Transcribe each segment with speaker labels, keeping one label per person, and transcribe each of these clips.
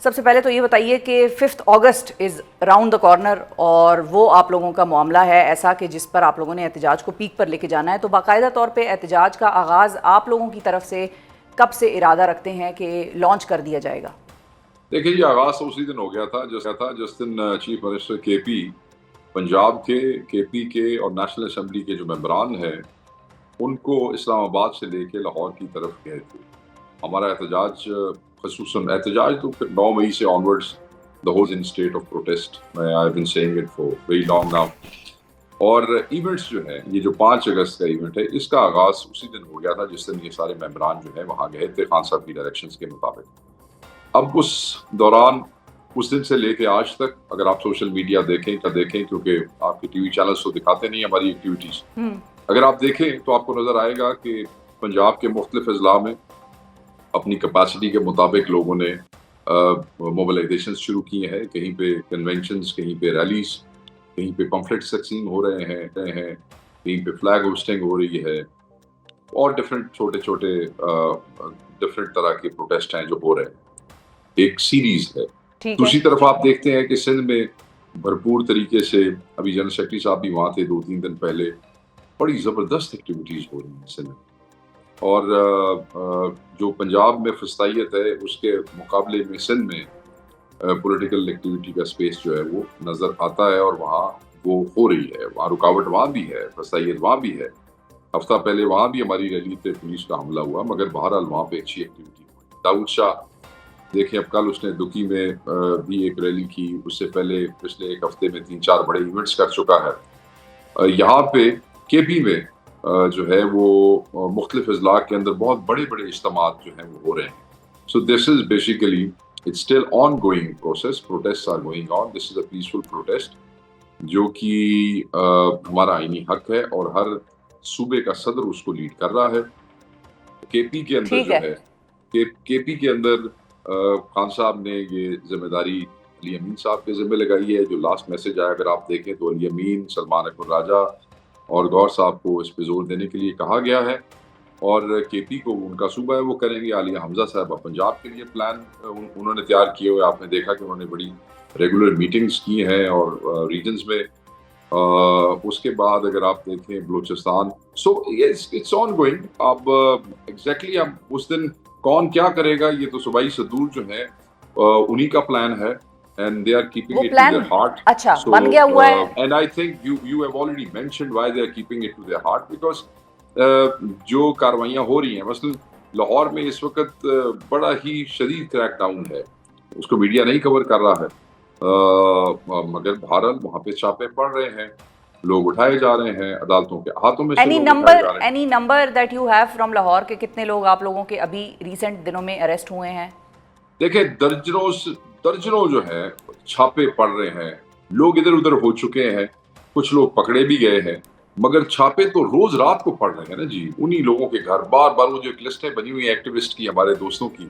Speaker 1: सबसे पहले तो ये बताइए कि 5 अगस्त इज़ राउंड द कॉर्नर और वो आप लोगों का मामला है ऐसा कि जिस पर आप लोगों ने एहतजाज को पीक पर लेके जाना है, तो बाकायदा तौर पे एहतजाज का आगाज़ आप लोगों की तरफ से कब से इरादा रखते हैं कि लॉन्च कर दिया जाएगा?
Speaker 2: देखिए, ये आगाज़ तो उसी दिन हो गया था जिस दिन चीफ मिनिस्टर केपी, पंजाब के, केपी के और नेशनल असेंबली के जो मेंबरान हैं, उनको इस्लामाबाद से लेके लाहौर की तरफ गए थे। हमारा एहतजाज, ख़ुसूसन एहतजाज तो फिर 9 मई से onwards the whole in state of protest. I have been saying it for very long now. और इवेंट्स जो है, ये जो 5 अगस्त का इवेंट है, इसका आगाज़ उसी दिन हो गया था जिस दिन ये सारे मेंबरान जो है वहाँ गए थे खान साहब की डायरेक्शंस के मुताबिक। अब उस दौरान, उस दिन से लेके आज तक, अगर आप सोशल मीडिया देखें क्योंकि आपके टीवी चैनल्स तो दिखाते नहीं हमारी एक्टिविटीज़, अगर आप देखें तो आपको नज़र आएगा कि पंजाब के मुख्तलिफ अजला में अपनी कैपेसिटी के मुताबिक लोगों ने मोबिलाइजेशन शुरू किए हैं। कहीं पे कन्वेंशंस, कहीं पे रैलीज, कहीं पे पम्फलेट्स तकसीम हो रहे हैं, कहीं पे फ्लैग होस्टिंग हो रही है और डिफरेंट छोटे डिफरेंट तरह के प्रोटेस्ट हैं जो हो रहे हैं। एक सीरीज है। दूसरी तरफ आप देखते हैं कि सिंध में भरपूर तरीके से, अभी जनरल सेक्रेटरी साहब भी वहाँ थे 2-3 दिन पहले, बड़ी ज़बरदस्त एक्टिविटीज़ हो रही हैं सिंध में। और जो पंजाब में फस्तायत है उसके मुकाबले में सिंध में पॉलिटिकल एक्टिविटी का स्पेस जो है वो नज़र आता है और वहाँ वो हो रही है। वहाँ रुकावट वहाँ भी है, फस्तायत वहाँ भी है। हफ्ता पहले वहाँ भी हमारी रैली पे पुलिस का हमला हुआ, मगर बहरहाल वहाँ पे अच्छी एक्टिविटी हुई। दाऊद शाह देखिए, अब कल उसने दुकी में भी एक रैली की, उससे पहले पिछले एक हफ्ते में 3-4 बड़े इवेंट्स कर चुका है। यहाँ पे केपी में जो है वो मुख्तलिफ अजला के अंदर बहुत बड़े बड़े इज्तिमात जो हैं वो हो रहे हैं। So this is basically, it's still ongoing process, protest are going on. This is a peaceful protest जो कि हमारा आईनी हक है और हर सूबे का सदर उसको लीड कर रहा है। केपी के अंदर जो है, केपी के अंदर खान साहब ने ये जिम्मेदारी अली अमीन साहब के जिम्मे लगाई है। जो लास्ट मैसेज आया अगर आप देखें तो अली अमीन, सलमान अकबर राजा और गौर साहब को इस पे जोर देने के लिए कहा गया है। और केपी को उनका सूबा है वो करेंगे। आलिया हमजा साहब पंजाब के लिए प्लान उन्होंने तैयार किए हुए। आपने देखा कि उन्होंने बड़ी रेगुलर मीटिंग्स की हैं और रीजन्स में। उसके बाद अगर आप देखें Balochistan, so it's on going. अब एग्जैक्टली अब उस दिन कौन क्या करेगा ये तो सूबाई सदूर जो है उन्हीं का प्लान है। And they are keeping it to their heart.
Speaker 1: अच्छा, बन गया हुआ है।
Speaker 2: And I think you have already mentioned why they are keeping it to their heart because जो कार्रवाइयाँ हो रही हैं, मसलन लाहौर में इस वक्त बड़ा ही शदीद क्रैकडाउन है, उसको मीडिया नहीं कवर कर रहा है, मगर बहरहाल वहाँ पे छापे पड़ रहे हैं, लोग उठाए जा रहे हैं, अदालतों के हाथों में से लोग उठाए जा रहे हैं।
Speaker 1: Any number that you have from Lahore के कितने लोग आप लोगों के अभी रिसेंट दिनों में अरेस्ट हुए हैं?
Speaker 2: देखिए, दर्जनों जो है छापे पड़ रहे हैं, लोग इधर उधर हो चुके हैं, कुछ लोग पकड़े भी गए हैं, मगर छापे तो रोज रात को पड़ रहे हैं ना जी। उन्हीं लोगों के घर बार बार वो जो एक लिस्ट है बनी हुई है एक्टिविस्ट की, हमारे दोस्तों की,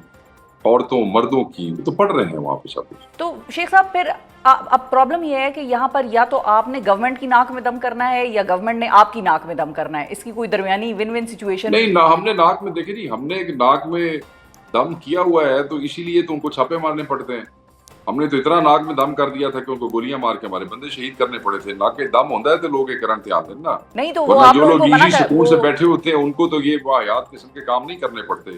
Speaker 2: औरतों मर्दों की, तो पड़ रहे हैं वहाँ पे छापे।
Speaker 1: तो शेख साहब, फिर अब प्रॉब्लम ये है कि यहाँ पर या तो आपने गवर्नमेंट की नाक में दम करना है या गवर्नमेंट ने आपकी नाक में दम करना है। इसकी कोई दरमियानी विन विन सिचुएशन
Speaker 2: नहीं ना। हमने नाक में, देखिए जी, हमने एक नाक में दम किया हुआ है तो इसीलिए तो उनको छापे मारने पड़ते हैं। हमने तो इतना नाक में दम कर दिया था कि उनको गोलियां मार के हमारे बंदे शहीद करने पड़े थे। नाक के दम होता है तो लोग एक करंट आते हैं ना।
Speaker 1: नहीं तो वो आप
Speaker 2: जो लोग निजी सुकून से बैठे होते हैं उनको तो ये वाहियात किस्म के काम नहीं करने पड़ते।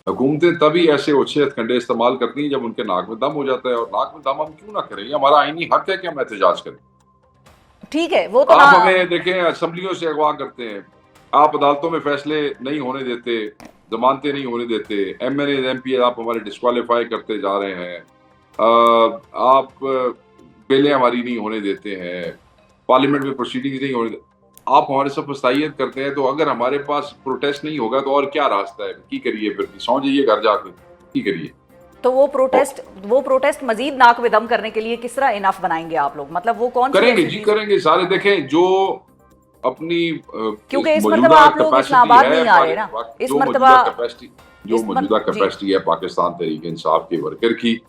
Speaker 2: हुकूमतें तभी ऐसे ओछे हथकंडे इस्तेमाल करती हैं जब उनके नाक में दम हो जाता है, और नाक में दम हम क्यों ना करें? हमारा आईनी हक है कि हम एहतजाज करें।
Speaker 1: ठीक है, वो तो
Speaker 2: आप हमें देखें, असेंबलियों से अगवा करते हैं, आप अदालतों में फैसले नहीं होने देते, जमानतें नहीं होने देते, MNA MP आप हमारे डिस्क्वालीफाई करते जा रहे हैं, आप बेलें हमारी नहीं होने देते हैं, पार्लियामेंट में प्रोसीडिंग्स नहीं होने देते, आप हमारे साथ फस्तायत करते हैं। तो अगर हमारे पास प्रोटेस्ट नहीं होगा तो और क्या रास्ता है? की करिए फिर, सौ जाइए घर जाके, की करिए।
Speaker 1: तो वो प्रोटेस्ट मजीद नाक में दम करने के लिए किस तरह इनफ बनाएंगे आप लोग? मतलब वो कौन
Speaker 2: करेंगे जी, करेंगे सारे। देखें, जो अपनी
Speaker 1: क्योंकि इस मर्तबा आप लोग इस्लामाबाद नहीं आ रहे ना, इस मर्तबा
Speaker 2: जो मौजूदा कैपेसिटी है पाकिस्तान तहरीक इंसाफ के वर्कर की,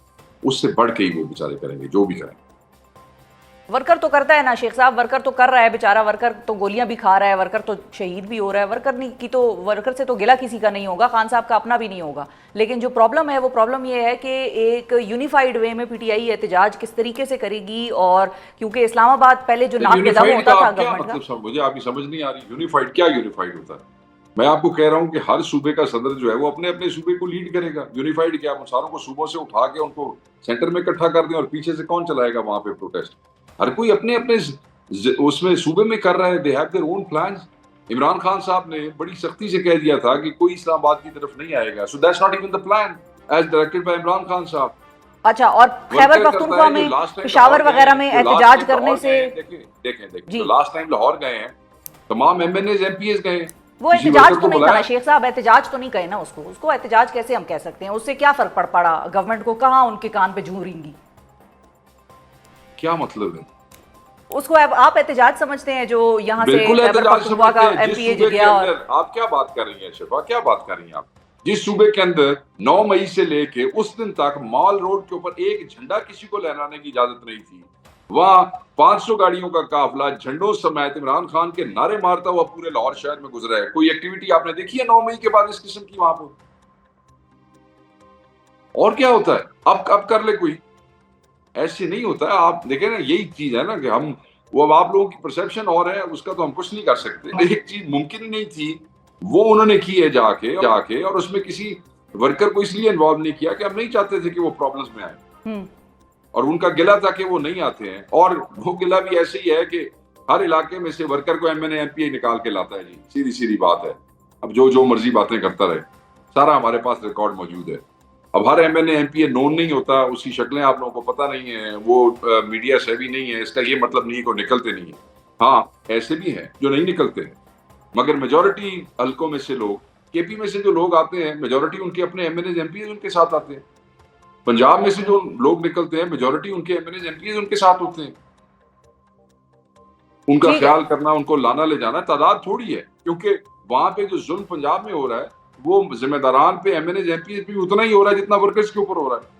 Speaker 2: उससे बढ़ के ही वो बेचारे करेंगे जो भी करेंगे।
Speaker 1: वर्कर तो करता है ना शेख साहब, वर्कर तो कर रहा है बेचारा, वर्कर तो गोलियां भी खा रहा है, वर्कर तो शहीद भी हो रहा है, वर्कर से तो गिला किसी का नहीं होगा, खान साहब का अपना भी नहीं होगा। लेकिन जो प्रॉब्लम है वो प्रॉब्लम ये है कि एक यूनिफाइड वे में पीटीआई एहतजाज किस तरीके से करेगी, और क्योंकि इस्लामाबाद पहले जो नाक पे दम होता था गवर्नमेंट का।
Speaker 2: मुझे आपकी समझ नहीं आ रही, यूनिफाइड क्या यूनिफाइड होता है? मैं आपको कह रहा हूं कि हर सूबे का सदर जो है वो अपने अपने सूबे को लीड करेगा। यूनिफाइड क्या, सारों को सूबों से उठा के उनको सेंटर में इकट्ठा कर दें और पीछे से कौन चलाएगा वहां पे प्रोटेस्ट? हर कोई अपने अपने उसमें सूबे में कर रहा है। They have their own plans. Imran Khan साहब ने बड़ी सख्ती से कह दिया था कि कोई इस्लामाबाद की तरफ नहीं आएगा। So that's not even the plan as directed by Imran Khan साहब।
Speaker 1: अच्छा, और खैबर पख्तूनख्वा में, पेशावर वगैरह में एहतजाज करने से
Speaker 2: देखें तो लास्ट टाइम लाहौर गए हैं, तमाम एमएनएज एमपीएस गए,
Speaker 1: वो एहतजाज तो नहीं था ना शेख साहब, एहतजाज तो नहीं कहे ना उसको एहतजाज कैसे हम कह सकते हैं? उससे क्या फर्क पड़ा गवर्नमेंट को? कहाँ उनके कान पे जूं रेंगी?
Speaker 2: क्या मतलब है
Speaker 1: उसको आप एहतजाज समझते हैं जो यहाँ से खैबर पख्तूनख्वा का एमपीए गया? और
Speaker 2: आप क्या बात कर रही हैं शिफा, क्या बात कर रही हैं आप? जिस सूबे के अंदर 9 मई से लेके उस दिन तक मॉल रोड के ऊपर एक झंडा किसी को लहराने की इजाजत नहीं थी, वहां 500 गाड़ियों का काफिला झंडों समेत इमरान खान के नारे मारता हुआ पूरे लाहौर शहर में गुजरा है। कोई एक्टिविटी आपने देखी है 9 मई के बाद इस किस्म की वहां पर? और क्या होता है? अब कर ले कोई, ऐसे नहीं होता है। आप देखें ना, यही चीज है ना कि हम वो, अब आप लोगों की परसेप्शन और है, उसका तो हम कुछ नहीं कर सकते। एक चीज मुमकिन ही नहीं थी, वो उन्होंने की है जाके और उसमें किसी वर्कर को इसलिए इन्वॉल्व नहीं किया कि हम नहीं चाहते थे कि वो प्रॉब्लम्स में आए, और उनका गिला था कि वो नहीं आते हैं। और वो गिला भी ऐसे ही है कि हर इलाके में से वर्कर को एमएनए एमपीए निकाल के लाता है जी। सीधी सीधी बात है। अब जो मर्जी बातें करता रहे, सारा हमारे पास रिकॉर्ड मौजूद है। अब हर एमएनए एमपीए नोन नहीं होता, उसकी शक्लें आप लोगों को पता नहीं है, वो मीडिया से भी नहीं है। इसका ये मतलब नहीं को निकलते नहीं है। हाँ, ऐसे भी हैं जो नहीं निकलते हैं, मगर मेजोरिटी हल्कों में से लोग, केपी में से जो लोग आते हैं, मेजोरिटी उनके अपने एमएनए एमपीए उनके साथ आते हैं। पंजाब में से जो लोग निकलते हैं, मेजोरिटी उनके एमएनए एमपीए उनके साथ होते हैं। उनका ख्याल करना, उनको लाना ले जाना तादाद थोड़ी है, क्योंकि वहां पे जो जुल्म पंजाब में हो रहा है वो जिम्मेदारान पे एमएनए एमपीए पे उतना ही हो रहा है जितना वर्कर्स के ऊपर हो रहा है।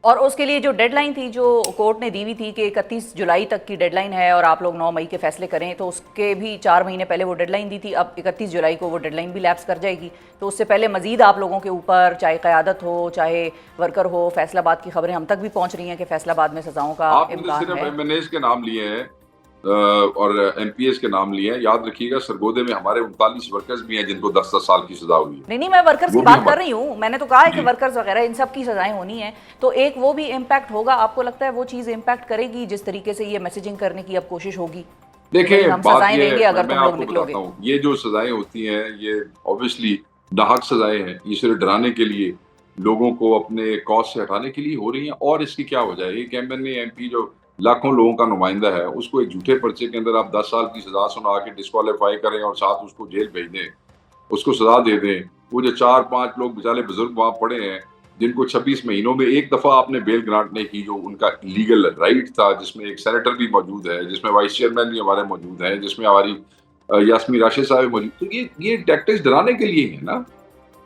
Speaker 1: और उसके लिए जो डेडलाइन थी जो कोर्ट ने दी हुई थी कि 31 जुलाई तक की डेडलाइन है और आप लोग 9 मई के फैसले करें, तो उसके भी 4 महीने पहले वो डेडलाइन दी थी। अब 31 जुलाई को वो डेडलाइन भी लैप्स कर जाएगी, तो उससे पहले मजीद आप लोगों के ऊपर, चाहे क़यादत हो चाहे वर्कर हो, फैसलाबाद की खबरें हम तक भी पहुंच रही हैं कि फैसलाबाद में सजाओं का इम्कान है।
Speaker 2: सिर्फ एमएनएज के नाम लिए हैं और एमपीएस के नाम लिए हैं। याद रखिएगा, सरगोदे में हमारे 39 वर्कर्स भी हैं जिनको 10-10 साल की सजा हुई है।
Speaker 1: नहीं, मैं वर्कर्स की बात कर रही हूँ। मैंने तो कहा है कि वर्कर्स वगैरह इन सब की सजाएं होनी है, तो एक वो भी इम्पैक्ट होगा। आपको लगता है वो चीज़ इम्पैक्ट करेगी जिस तरीके से ये मैसेजिंग करने की अब कोशिश होगी?
Speaker 2: देखिए,
Speaker 1: हम सजाएं देंगे अगर तुम लोग निकलोगे।
Speaker 2: ये जो सजाएं होती हैं ये ऑब्वियसली नाहक सजाएं हैं। ये सिर्फ डराने के लिए, लोगों को अपने कॉज से हटाने के लिए हो रही हैं। और इसकी क्या वजह है? एक एमएनए एमपी जो लाखों लोगों का नुमाइंदा है, उसको एक झूठे पर्चे के अंदर आप 10 साल की सजा सुना के डिस्क्वालीफाई करें और साथ उसको जेल भेज दें, उसको सजा दे दें। वो जो 4-5 लोग बेचारे बुजुर्ग वहां पड़े हैं जिनको 26 महीनों में एक दफा आपने बेल ग्रांट नहीं की, जो उनका लीगल राइट था, जिसमें एक सेनेटर भी मौजूद है, जिसमें वाइस चेयरमैन भी हमारे मौजूद हैं, जिसमें हमारी यास्मीन राशिद साहब मौजूद। तो ये टैक्टिक्स डराने के लिए है ना,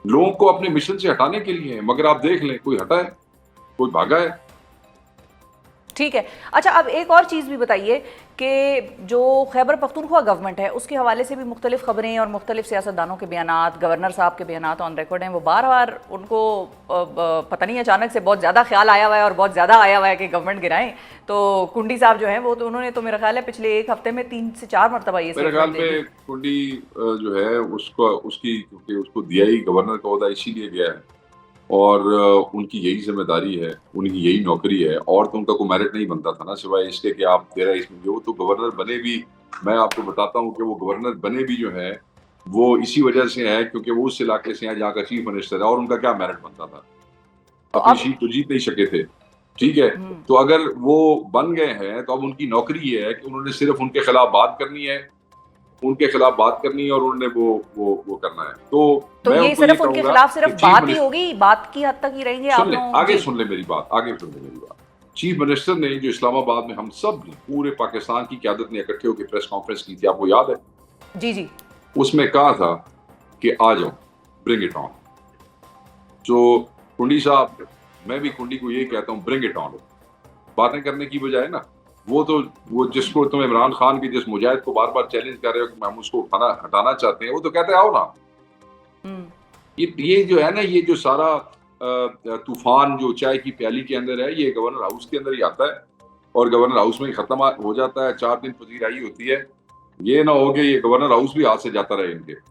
Speaker 2: लोगों को अपने मिशन से हटाने के लिए है। मगर आप देख लें, कोई हटा है, कोई भागा है।
Speaker 1: ठीक है। अच्छा, अब एक और चीज़ भी बताइए कि जो खैबर पख्तूनख्वा गवर्नमेंट है उसके हवाले से भी मुख्तलिफ खबरें और मुख्तलिफ सियासतदानों के बयानात, गवर्नर साहब के बयानात ऑन रिकॉर्ड हैं। वो बार बार उनको पता नहीं अचानक से बहुत ज़्यादा ख्याल आया हुआ है और बहुत ज़्यादा आया हुआ है कि गवर्नमेंट गिराएं। तो कुंडी साहब जो हैं वो तो उन्होंने तो मेरा ख्याल है पिछले एक हफ्ते में 3 से 4 मरतबा ये
Speaker 2: मेरे ख्याल में कुंडी जो है उसको दिया ही गवर्नर का ओहदा इसीलिए गया है और उनकी यही जिम्मेदारी है, उनकी यही नौकरी है, और तो उनका कोई मेरिट नहीं बनता था ना, सिवाय इसके कि आप तेरा इसमें वो तो गवर्नर बने भी। मैं आपको बताता हूँ कि वो गवर्नर बने भी जो है वो इसी वजह से है क्योंकि वो उस इलाके से हैं जहाँ का चीफ मिनिस्टर है, और उनका क्या मेरिट बनता था? अपनी सीट तो जीत नहीं सके थे, ठीक है। तो अगर वो बन गए हैं तो अब उनकी नौकरी ये है कि उन्होंने सिर्फ उनके खिलाफ बात करनी है, और उन्होंने वो करना है। तो
Speaker 1: ये सिर्फ उनके खिलाफ सिर्फ बात ही होगी, बात की हद तक ही रहेंगे आप लोग?
Speaker 2: आगे सुन ले मेरी बात। चीफ मिनिस्टर ने जो इस्लामाबाद में हम सब ने, पूरे पाकिस्तान की क़यादत ने इकट्ठे होकर प्रेस कॉन्फ्रेंस की थी, आपको याद है?
Speaker 1: जी।
Speaker 2: उसमें कहा था कि आ जाओ, ब्रिंग इट ऑन। जो कुंडी साहब, मैं भी कुंडी को यही कहता हूँ, ब्रिंग इट ऑन। बातें करने की बजाय ना वो जिसको तुम इमरान खान की जिस मुजाहिद को बार बार चैलेंज कर रहे हो कि हम उसको हटाना चाहते हैं, वो तो कहते हैं आओ ना। ये जो है ना, ये जो सारा तूफान जो चाय की प्याली के अंदर है, ये गवर्नर हाउस के अंदर ही आता है और गवर्नर हाउस में ही खत्म हो जाता है। 4 दिन पजीराई होती है। ये ना हो कि ये गवर्नर हाउस भी हाथ से जाता रहे इनके।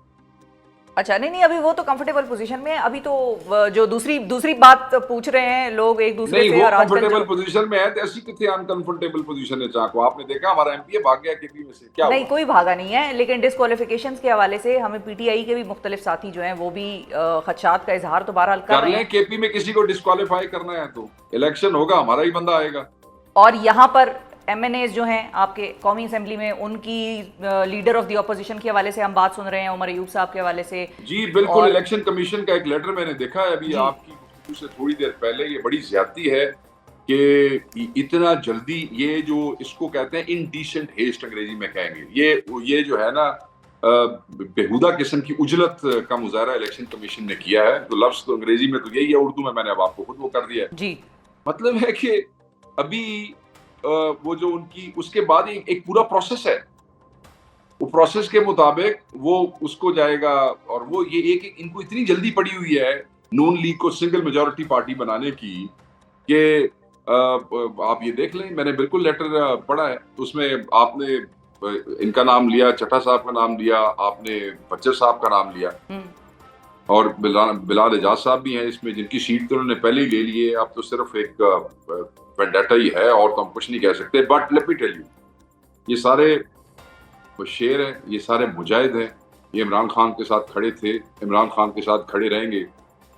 Speaker 1: अच्छा, नहीं, अभी वो तो कंफर्टेबल पोजीशन में है। अभी तो जो दूसरी बात पूछ रहे हैं लोग एक दूसरे
Speaker 2: नहीं,
Speaker 1: से,
Speaker 2: वो
Speaker 1: और आजकल
Speaker 2: कंफर्टेबल
Speaker 1: जो
Speaker 2: पोजीशन में है तो ऐसी कितने अनकंफर्टेबल पोजीशन है। चाको आपने देखा हमारा एमपी भाग गया केपी में से, क्या
Speaker 1: नहीं,
Speaker 2: हुआ?
Speaker 1: कोई भागा नहीं है, लेकिन डिस्क्वालिफिकेशंस के हवाले से हमें पीटीआई के भी मुख्तलिफ साथी जो हैं वो भी खदशात का इजहार तो बहरहाल कर
Speaker 2: कर
Speaker 1: रहे
Speaker 2: लें,
Speaker 1: हैं।
Speaker 2: केपी में किसी को डिस्क्वालीफाई करना है तो इलेक्शन होगा, हमारा ही बंदा आएगा।
Speaker 1: और यहाँ पर एमएनएस जो हैं आपके कौमी असेंबली में, उनकी लीडर ऑफ द ऑपोजिशन के हवाले से हम बात सुन रहे हैं, उमर अयूब साहब के हवाले से।
Speaker 2: जी बिल्कुल।
Speaker 1: और
Speaker 2: इलेक्शन कमीशन का एक लेटर मैंने देखा है अभी
Speaker 1: जी,
Speaker 2: आपकी गुफ्तगू से थोड़ी देर पहले। ये बड़ी ज्यादती है कि इतना जल्दी, ये जो इसको कहते हैं इनडिसेंट हेस्ट अंग्रेजी में कहेंगे, ये जो है ना बेहुदा किस्म की उजलत का मुजाहरा इलेक्शन कमीशन ने किया है। तो लफ्ज तो अंग्रेजी में तो यही है, उर्दू में मैंने अब आपको खुद वो कर दिया है।
Speaker 1: जी,
Speaker 2: मतलब है कि अभी वो जो उनकी उसके बाद एक पूरा प्रोसेस है। वो प्रोसेस के मुताबिक वो उसको जाएगा और वो ये एक इनको इतनी जल्दी पड़ी हुई है नून लीग को सिंगल मेजॉरिटी पार्टी बनाने की कि आप ये देख लें। मैंने बिल्कुल लेटर पढ़ा है, उसमें आपने इनका नाम लिया, चट्टा साहब का नाम लिया, आपने बच्चर साहब का नाम लिया और बिलाल एजाज साहब भी हैं इसमें, जिनकी सीट तो उन्होंने पहले ही ले ली है। अब तो सिर्फ एक वेंडेटा ही है और तो हम कुछ नहीं कह सकते। But let me tell you, ये सारे वो शेर हैं, ये सारे मुजाहिद हैं, ये इमरान खान के साथ खड़े थे, इमरान खान के साथ खड़े रहेंगे।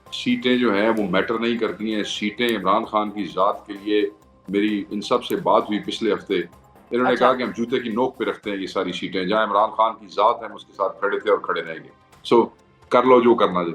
Speaker 2: सीटें जो हैं वो मैटर नहीं करती हैं। सीटें इमरान खान की ज़ात के लिए, मेरी इन सब से बात हुई पिछले हफ्ते, इन्होंने
Speaker 1: अच्छा,
Speaker 2: कहा कि हम जूते की नोक पे रखते हैं ये सारी सीटें। जहाँ इमरान खान की ज़ात है हम उसके साथ खड़े थे और खड़े रहेंगे। सो कर लो जो करना है।